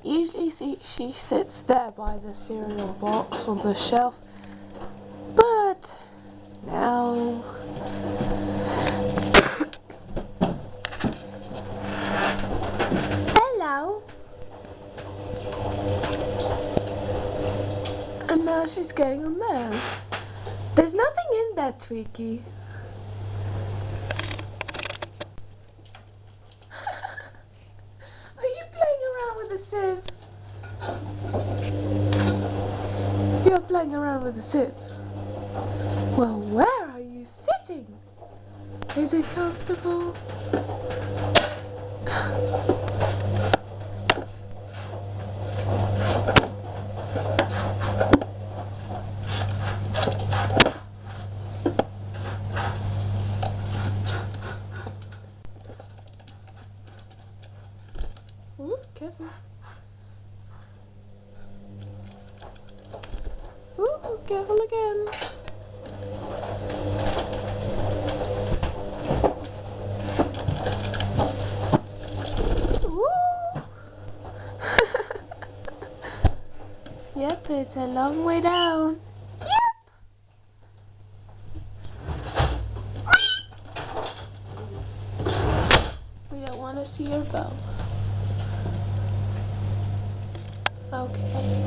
Usually she sits there by the cereal box on the shelf, but now hello, and now she's going on there. There's nothing in there, Tweaky. Are you playing around with a sieve? You're playing around with a sieve. Well, where are you sitting? Is it comfortable? Ooh, careful. Ooh, careful again. Ooh. Yep, it's a long way down. Yep. We don't want to see your bow. Okay.